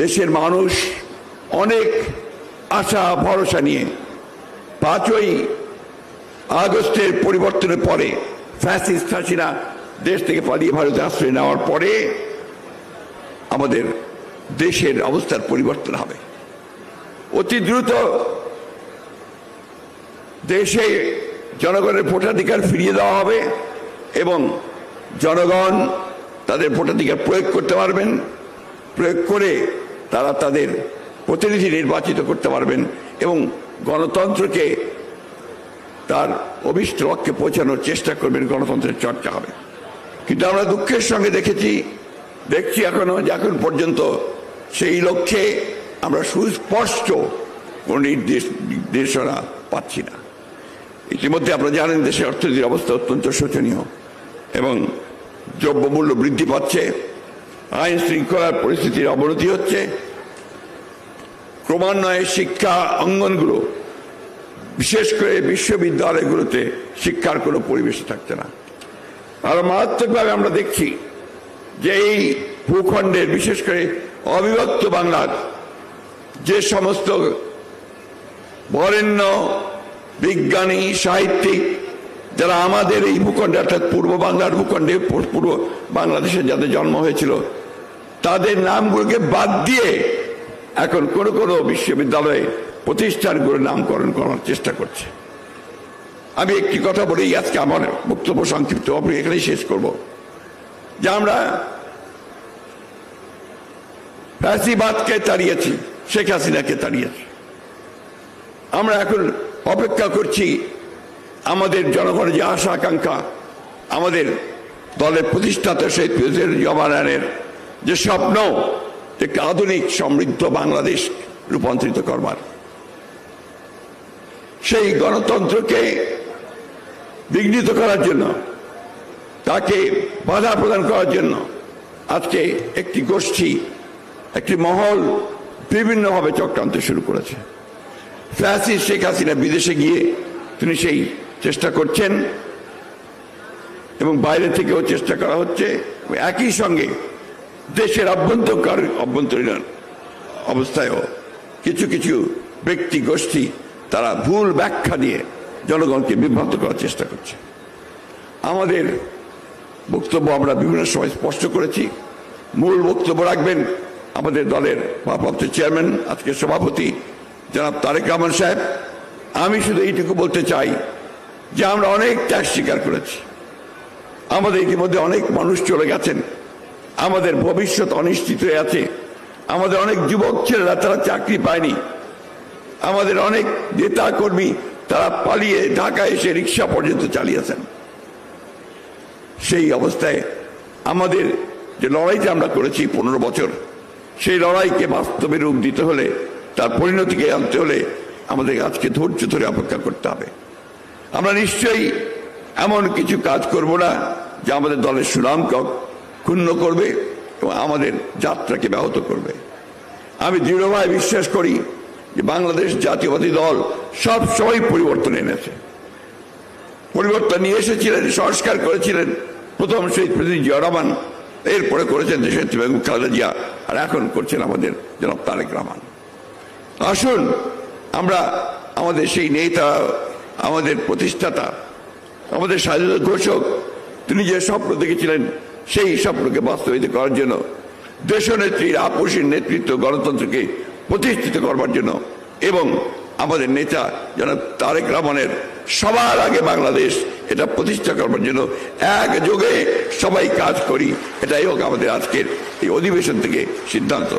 দেশের মানুষ অনেক আশা ভরসা নিয়ে 5ই আগস্টের পরিবর্তনের পরে ফ্যাসিস্ট হাসিনা দেশ থেকে পালিয়ে ভারতে আশ্রয় নেওয়ার পরে আমাদের দেশের অবস্থার পরিবর্তন হবে। অতি দ্রুত দেশে জনগণের ভোটাধিকার ফিরিয়ে দেওয়া হবে এবং জনগণ তাদের ভোটাধিকার প্রয়োগ করতে পারবেন। প্রয়োগ করে তারা তাদের প্রতিনিধি নির্বাচিত করতে পারবেন এবং গণতন্ত্রকে তার অভীষ্ট লক্ষ্যে পৌঁছানোর চেষ্টা করবেন। গণতন্ত্রের চর্চা হবে। কিন্তু আমরা দুঃখের সঙ্গে দেখছি এখন পর্যন্ত সেই লক্ষ্যে আমরা সুস্পষ্ট কোন নির্দেশনা পাচ্ছি না। ইতিমধ্যে আপনারা জানেন দেশের অর্থনীতির অবস্থা অত্যন্ত শোচনীয় এবং দ্রব্যমূল্য বৃদ্ধি পাচ্ছে, আইন শৃঙ্খলার পরিস্থিতির অবনতি হচ্ছে, ক্রমান্বয়ে শিক্ষা অঙ্গনগুলো বিশেষ করে বিশ্ববিদ্যালয়গুলোতে শিক্ষার কোনো পরিবেশ থাকছে না। আর মারাত্মকভাবে আমরা দেখছি যে এই ভূখণ্ডের বিশেষ করে অবিভক্ত বাংলার যে সমস্ত বরেণ্য বিজ্ঞানী সাহিত্যিক যারা আমাদের এই ভূখণ্ডে অর্থাৎ পূর্ব বাংলার ভূখণ্ডে পূর্ব বাংলাদেশে যাদের জন্ম হয়েছিল তাদের নামগুলোকে বাদ দিয়ে এখন কোনো বিশ্ববিদ্যালয়ে প্রতিষ্ঠানগুলোর নামকরণ করার চেষ্টা করছে। আমি একটি কথা বলেই আজকে আমার বক্তব্য সংক্ষিপ্ত এখানেই শেষ করব যে আমরা ফ্যাসিবাদকে তাড়িয়েছি, শেখ হাসিনাকে তাড়িয়েছি। আমরা এখন অপেক্ষা করছি আমাদের জনগণের যে আশা আকাঙ্ক্ষা, আমাদের দলের প্রতিষ্ঠাতা শহীদ প্রেসিডেন্ট জিয়াউর যে স্বপ্ন একটি আধুনিক সমৃদ্ধ বাংলাদেশ রূপান্তরিত করবার, সেই গণতন্ত্রকে বিঘ্নিত করার জন্য, তাকে বাধা প্রদান করার জন্য আজকে একটি গোষ্ঠী, একটি মহল বিভিন্নভাবে চক্রান্ত শুরু করেছে। ফ্যাসিস্ট শেখ হাসিনা বিদেশে গিয়ে তিনি সেই চেষ্টা করছেন এবং বাইরে থেকেও চেষ্টা করা হচ্ছে। একই সঙ্গে দেশের অভ্যন্তরীণ অবস্থায়ও কিছু ব্যক্তি গোষ্ঠী তারা ভুল ব্যাখ্যা দিয়ে জনগণকে বিভ্রান্ত করার চেষ্টা করছে। আমাদের বক্তব্য আমরা বিভিন্ন সময় স্পষ্ট করেছি। মূল বক্তব্য রাখবেন আমাদের দলের ভারপ্রাপ্ত চেয়ারম্যান, আজকের সভাপতি জনাব তারেক রহমান সাহেব। আমি শুধু এইটুকু বলতে চাই যে আমরা অনেক ত্যাগ স্বীকার করেছি, আমাদের ইতিমধ্যে অনেক মানুষ চলে গেছেন, আমাদের ভবিষ্যৎ অনিশ্চিত হয়ে আছে, আমাদের অনেক যুবক ছেলেরা তারা চাকরি পায়নি, আমাদের অনেক নেতা কর্মী তারা পালিয়ে ঢাকায় এসে রিক্সা পর্যন্ত চালিয়েছেন। সেই অবস্থায় আমাদের যে লড়াইটা আমরা করেছি 15 বছর, সেই লড়াইকে বাস্তবে রূপ দিতে হলে, তার পরিণতিকে আনতে হলে আমাদের আজকে ধৈর্য ধরে অপেক্ষা করতে হবে। আমরা নিশ্চয়ই এমন কিছু কাজ করব না যা আমাদের দলের সুনামকে ক্ষুণ্ণ করবে এবং আমাদের যাত্রাকে ব্যাহত করবে। আমি দৃঢ়ভাবে বিশ্বাস করি যে বাংলাদেশ জাতীয়বাদী দল সব সময় পরিবর্তন এনেছে, পরিবর্তন নিয়ে এসেছিলেন, সংস্কার করেছিলেন প্রথম শহীদ প্রেসিডেন্ট জিয়াউর রহমান, এরপরে করেছেন দেশনেত্রী বেগম খালেদা জিয়া, আর এখন করছেন আমাদের জনাব তারেক রহমান। আসুন আমরা আমাদের সেই নেতা, আমাদের প্রতিষ্ঠাতা, আমাদের স্বাধীনতা ঘোষক তিনি যে স্বপ্ন দেখেছিলেন সেই স্বপ্নকে বাস্তবায়িত করার জন্য, দেশনেত্রীর আপসীর নেতৃত্ব গণতন্ত্রকে প্রতিষ্ঠিত করবার জন্য এবং আমাদের নেতা জনাব তারেক রহমানের সবার আগে বাংলাদেশ এটা প্রতিষ্ঠা করবার জন্য একযোগে সবাই কাজ করি, এটাই হোক আমাদের আজকের এই অধিবেশন থেকে সিদ্ধান্ত।